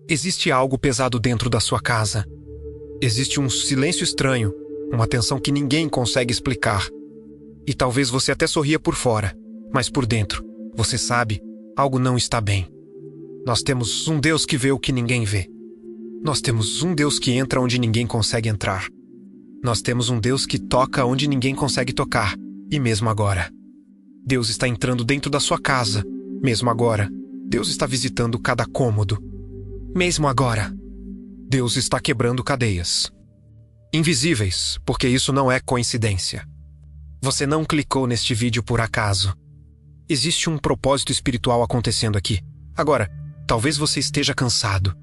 Existe algo pesado dentro da sua casa. Existe um silêncio estranho, uma tensão que ninguém consegue explicar. E talvez você até sorria por fora, mas por dentro, você sabe, algo não está bem. Nós temos um Deus que vê o que ninguém vê. Nós temos um Deus que entra onde ninguém consegue entrar. Nós temos um Deus que toca onde ninguém consegue tocar, e mesmo agora. Deus está entrando dentro da sua casa, mesmo agora. Deus está visitando cada cômodo. Mesmo agora. Deus está quebrando cadeias. Invisíveis, porque isso não é coincidência. Você não clicou neste vídeo por acaso. Existe um propósito espiritual acontecendo aqui. Agora, talvez você esteja cansado.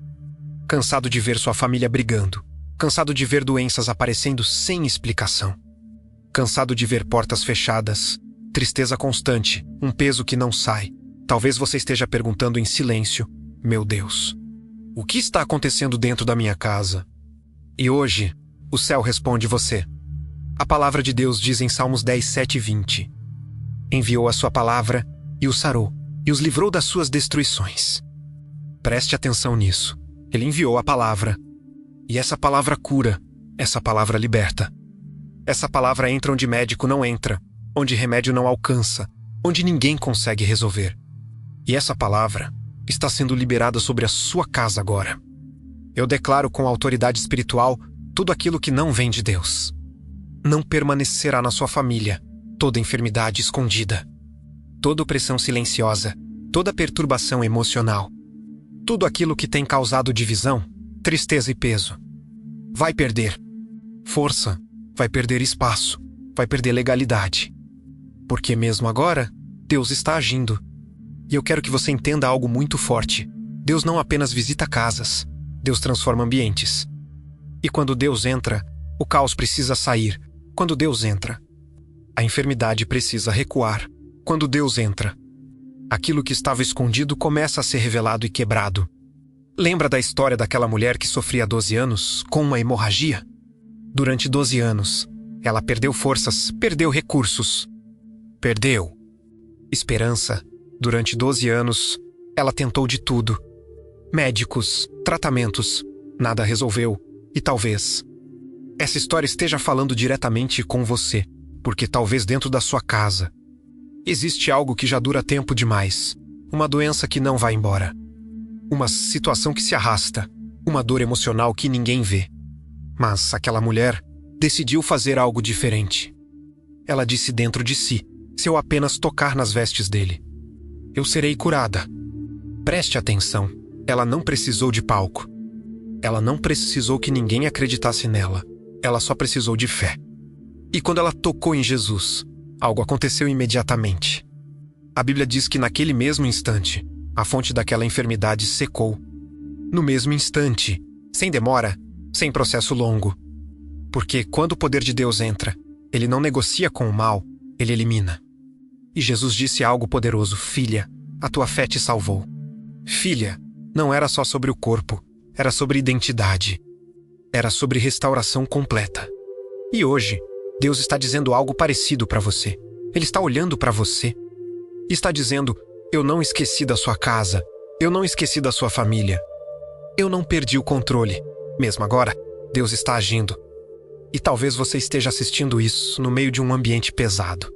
Cansado de ver sua família brigando. Cansado de ver doenças aparecendo sem explicação. Cansado de ver portas fechadas. Tristeza constante, um peso que não sai. Talvez você esteja perguntando em silêncio: meu Deus, o que está acontecendo dentro da minha casa? E hoje, o céu responde você. A palavra de Deus diz em Salmos 10, 7 e 20. Enviou a sua palavra e os sarou, e os livrou das suas destruições. Preste atenção nisso. Ele enviou a palavra. E essa palavra cura, essa palavra liberta. Essa palavra entra onde médico não entra, onde remédio não alcança, onde ninguém consegue resolver. E essa palavra está sendo liberada sobre a sua casa agora. Eu declaro com autoridade espiritual tudo aquilo que não vem de Deus. Não permanecerá na sua família toda enfermidade escondida, toda opressão silenciosa, toda perturbação emocional, tudo aquilo que tem causado divisão, tristeza e peso. Vai perder força, vai perder espaço, vai perder legalidade. Porque mesmo agora, Deus está agindo. E eu quero que você entenda algo muito forte. Deus não apenas visita casas, Deus transforma ambientes. E quando Deus entra, o caos precisa sair. Quando Deus entra, a enfermidade precisa recuar. Quando Deus entra, aquilo que estava escondido começa a ser revelado e quebrado. Lembra da história daquela mulher que sofria há 12 anos com uma hemorragia? Durante 12 anos, ela perdeu forças, perdeu recursos. Perdeu esperança. Durante 12 anos, ela tentou de tudo. Médicos, tratamentos, nada resolveu. E talvez essa história esteja falando diretamente com você, porque talvez dentro da sua casa existe algo que já dura tempo demais. Uma doença que não vai embora. Uma situação que se arrasta. Uma dor emocional que ninguém vê. Mas aquela mulher decidiu fazer algo diferente. Ela disse dentro de si: se eu apenas tocar nas vestes dele, eu serei curada. Preste atenção, ela não precisou de palco. Ela não precisou que ninguém acreditasse nela. Ela só precisou de fé. E quando ela tocou em Jesus, algo aconteceu imediatamente. A Bíblia diz que naquele mesmo instante, a fonte daquela enfermidade secou. No mesmo instante, sem demora, sem processo longo. Porque quando o poder de Deus entra, ele não negocia com o mal, ele elimina. E Jesus disse algo poderoso: filha, a tua fé te salvou. Filha, não era só sobre o corpo, era sobre identidade. Era sobre restauração completa. E hoje, Deus está dizendo algo parecido para você. Ele está olhando para você. E está dizendo: eu não esqueci da sua casa, eu não esqueci da sua família. Eu não perdi o controle. Mesmo agora, Deus está agindo. E talvez você esteja assistindo isso no meio de um ambiente pesado.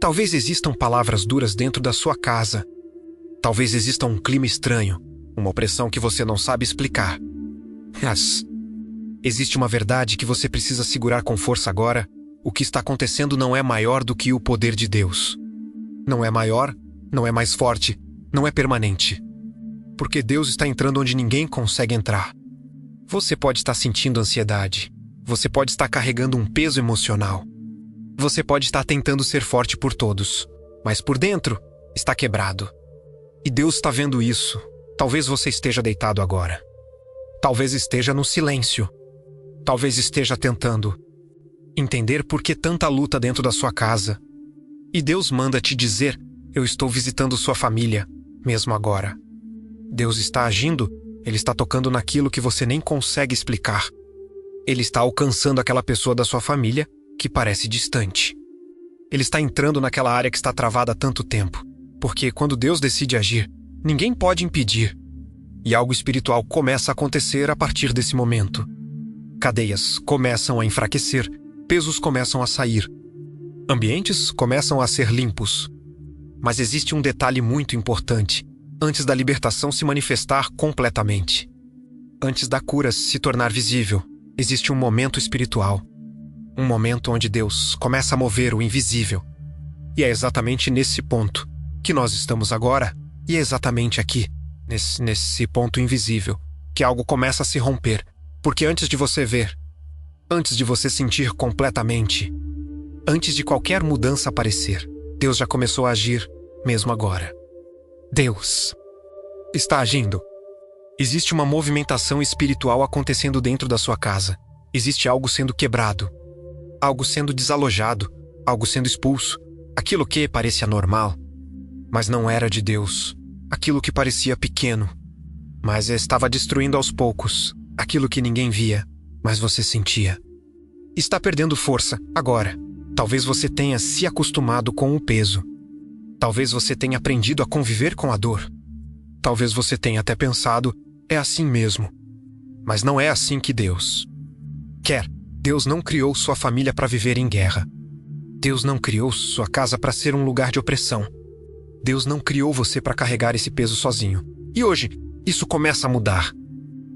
Talvez existam palavras duras dentro da sua casa. Talvez exista um clima estranho, uma opressão que você não sabe explicar. Mas existe uma verdade que você precisa segurar com força agora. O que está acontecendo não é maior do que o poder de Deus. Não é maior, não é mais forte, não é permanente. Porque Deus está entrando onde ninguém consegue entrar. Você pode estar sentindo ansiedade. Você pode estar carregando um peso emocional. Você pode estar tentando ser forte por todos, mas por dentro está quebrado. E Deus está vendo isso. Talvez você esteja deitado agora. Talvez esteja no silêncio. Talvez esteja tentando entender por que tanta luta dentro da sua casa. E Deus manda te dizer: eu estou visitando sua família, mesmo agora. Deus está agindo, Ele está tocando naquilo que você nem consegue explicar. Ele está alcançando aquela pessoa da sua família que parece distante. Ele está entrando naquela área que está travada há tanto tempo. Porque quando Deus decide agir, ninguém pode impedir. E algo espiritual começa a acontecer a partir desse momento. Cadeias começam a enfraquecer, pesos começam a sair. Ambientes começam a ser limpos. Mas existe um detalhe muito importante antes da libertação se manifestar completamente. Antes da cura se tornar visível, existe um momento espiritual. Um momento onde Deus começa a mover o invisível. E é exatamente nesse ponto que nós estamos agora, e é exatamente aqui, nesse ponto invisível, que algo começa a se romper. Porque antes de você ver, antes de você sentir completamente, antes de qualquer mudança aparecer, Deus já começou a agir, mesmo agora. Deus está agindo. Existe uma movimentação espiritual acontecendo dentro da sua casa. Existe algo sendo quebrado, algo sendo desalojado, algo sendo expulso. Aquilo que parecia normal, mas não era de Deus. Aquilo que parecia pequeno, mas estava destruindo aos poucos. Aquilo que ninguém via, mas você sentia. Está perdendo força agora. Talvez você tenha se acostumado com o peso. Talvez você tenha aprendido a conviver com a dor. Talvez você tenha até pensado, é assim mesmo. Mas não é assim que Deus quer. Deus não criou sua família para viver em guerra. Deus não criou sua casa para ser um lugar de opressão. Deus não criou você para carregar esse peso sozinho. E hoje, isso começa a mudar.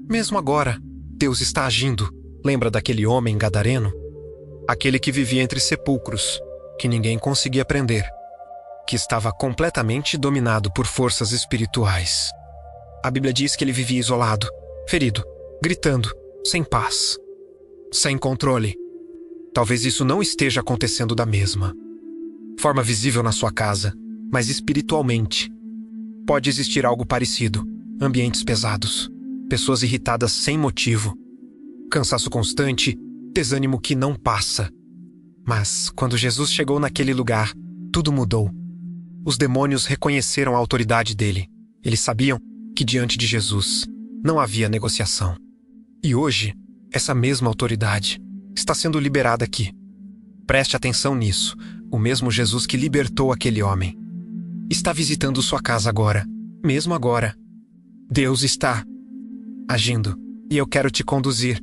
Mesmo agora, Deus está agindo. Lembra daquele homem gadareno? Aquele que vivia entre sepulcros, que ninguém conseguia prender, que estava completamente dominado por forças espirituais. A Bíblia diz que ele vivia isolado, ferido, gritando, sem paz, sem controle. Talvez isso não esteja acontecendo da mesma forma visível na sua casa, mas espiritualmente. Pode existir algo parecido. Ambientes pesados, pessoas irritadas sem motivo, cansaço constante, desânimo que não passa. Mas, quando Jesus chegou naquele lugar, tudo mudou. Os demônios reconheceram a autoridade dele. Eles sabiam que diante de Jesus não havia negociação. E hoje, essa mesma autoridade está sendo liberada aqui. Preste atenção nisso. O mesmo Jesus que libertou aquele homem está visitando sua casa agora, mesmo agora. Deus está agindo, e eu quero te conduzir.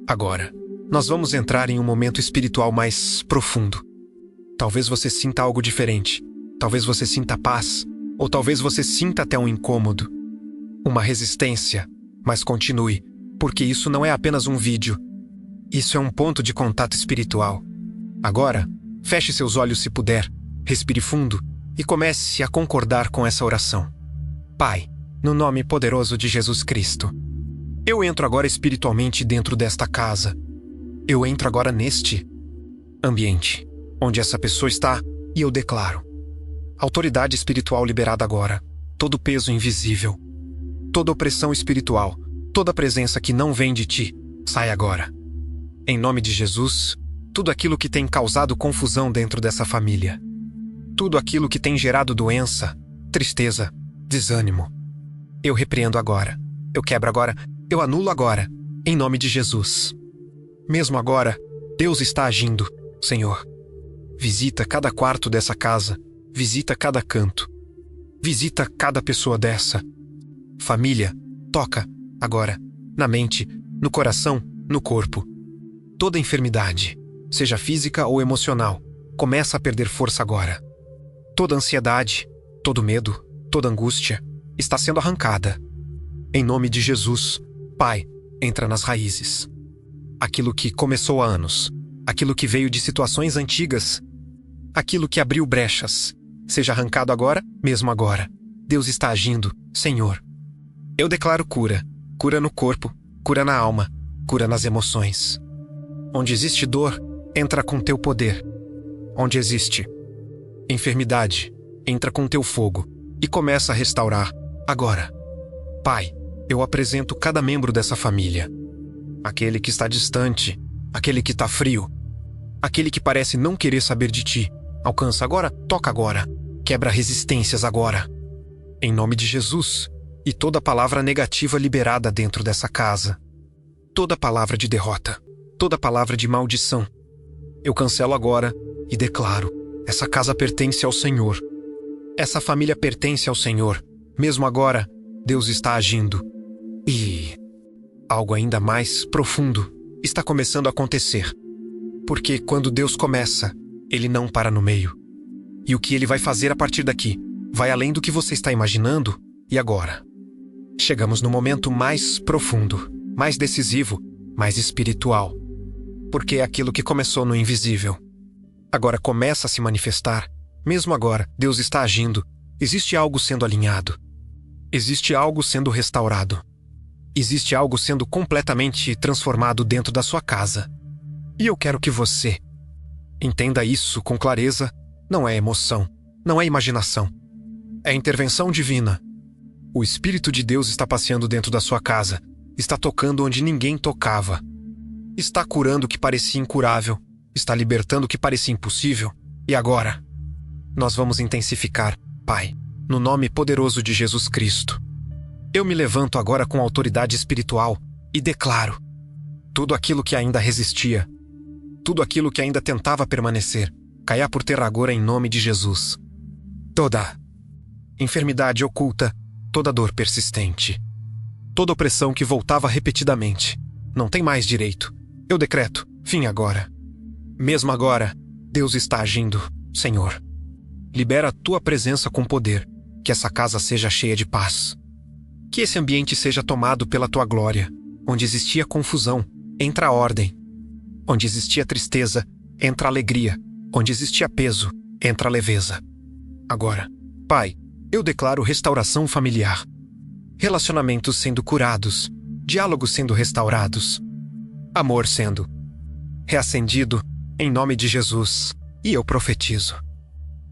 Agora, nós vamos entrar em um momento espiritual mais profundo. Talvez você sinta algo diferente. Talvez você sinta paz, ou talvez você sinta até um incômodo, uma resistência. Mas continue, porque isso não é apenas um vídeo. Isso é um ponto de contato espiritual. Agora, feche seus olhos se puder, respire fundo e comece a concordar com essa oração. Pai, no nome poderoso de Jesus Cristo, eu entro agora espiritualmente dentro desta casa. Eu entro agora neste ambiente, onde essa pessoa está, e eu declaro: autoridade espiritual liberada agora, todo peso invisível, toda opressão espiritual, toda presença que não vem de ti, sai agora. Em nome de Jesus, tudo aquilo que tem causado confusão dentro dessa família, tudo aquilo que tem gerado doença, tristeza, desânimo, eu repreendo agora, eu quebro agora, eu anulo agora, em nome de Jesus. Mesmo agora, Deus está agindo, Senhor. Visita cada quarto dessa casa, visita cada canto, visita cada pessoa dessa família, toca agora, na mente, no coração, no corpo. Toda enfermidade, seja física ou emocional, começa a perder força agora. Toda ansiedade, todo medo, toda angústia está sendo arrancada. Em nome de Jesus, Pai, entra nas raízes. Aquilo que começou há anos, aquilo que veio de situações antigas, aquilo que abriu brechas, seja arrancado agora, mesmo agora. Deus está agindo, Senhor. Eu declaro cura, cura no corpo, cura na alma, cura nas emoções. Onde existe dor, entra com teu poder. Onde existe enfermidade, entra com teu fogo e começa a restaurar agora. Pai, eu apresento cada membro dessa família. Aquele que está distante, aquele que está frio, aquele que parece não querer saber de ti. Alcança agora, toca agora, quebra resistências agora. Em nome de Jesus, e toda palavra negativa liberada dentro dessa casa. Toda palavra de derrota, toda palavra de maldição, eu cancelo agora e declaro: essa casa pertence ao Senhor. Essa família pertence ao Senhor. Mesmo agora, Deus está agindo. Algo ainda mais profundo está começando a acontecer. Porque quando Deus começa, Ele não para no meio. E o que Ele vai fazer a partir daqui vai além do que você está imaginando. E agora? Chegamos no momento mais profundo, mais decisivo, mais espiritual. Porque é aquilo que começou no invisível. Agora começa a se manifestar. Mesmo agora, Deus está agindo. Existe algo sendo alinhado. Existe algo sendo restaurado. Existe algo sendo completamente transformado dentro da sua casa. E eu quero que você entenda isso com clareza. Não é emoção, não é imaginação. É intervenção divina. O Espírito de Deus está passeando dentro da sua casa. Está tocando onde ninguém tocava. Está curando o que parecia incurável. Está libertando o que parecia impossível. E agora? Nós vamos intensificar, Pai, no nome poderoso de Jesus Cristo. Eu me levanto agora com autoridade espiritual e declaro: tudo aquilo que ainda resistia, tudo aquilo que ainda tentava permanecer, caia por terra agora em nome de Jesus. Toda enfermidade oculta, toda dor persistente, toda opressão que voltava repetidamente, não tem mais direito. Eu decreto, fim agora. Mesmo agora, Deus está agindo, Senhor. Libera a Tua presença com poder, que essa casa seja cheia de paz. Que esse ambiente seja tomado pela Tua glória. Onde existia confusão, entra a ordem. Onde existia tristeza, entra a alegria. Onde existia peso, entra a leveza. Agora, Pai, eu declaro restauração familiar. Relacionamentos sendo curados, diálogos sendo restaurados, amor sendo reacendido em nome de Jesus. E eu profetizo: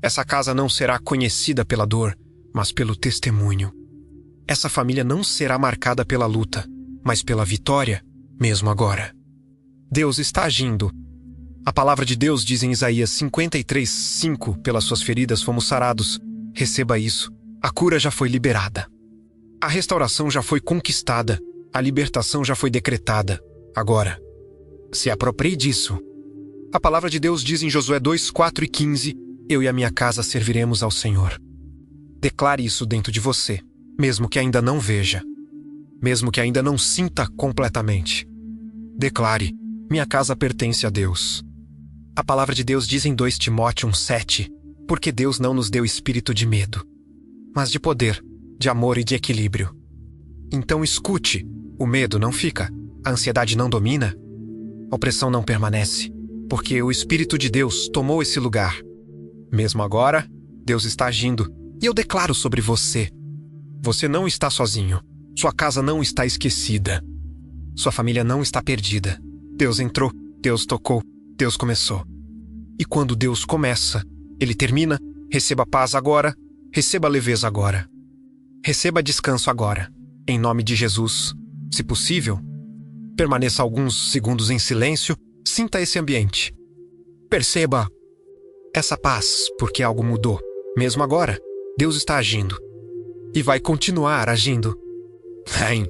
essa casa não será conhecida pela dor, mas pelo testemunho. Essa família não será marcada pela luta, mas pela vitória, mesmo agora. Deus está agindo. A palavra de Deus diz em Isaías 53:5: pelas suas feridas fomos sarados. Receba isso. A cura já foi liberada. A restauração já foi conquistada. A libertação já foi decretada. Agora, se aproprie disso. A palavra de Deus diz em Josué 2:4 e 15: eu e a minha casa serviremos ao Senhor. Declare isso dentro de você, mesmo que ainda não veja, mesmo que ainda não sinta completamente. Declare: minha casa pertence a Deus. A palavra de Deus diz em 2 Timóteo 1:7: porque Deus não nos deu espírito de medo, mas de poder, de amor e de equilíbrio. Então escute: o medo não fica, a ansiedade não domina, a opressão não permanece, porque o Espírito de Deus tomou esse lugar. Mesmo agora, Deus está agindo, e eu declaro sobre você: você não está sozinho, sua casa não está esquecida, sua família não está perdida. Deus entrou, Deus tocou, Deus começou. E quando Deus começa, Ele termina. Receba paz agora, receba leveza agora, receba descanso agora, em nome de Jesus. Se possível, permaneça alguns segundos em silêncio, sinta esse ambiente. Perceba essa paz, porque algo mudou. Mesmo agora, Deus está agindo. E vai continuar agindo. Amém.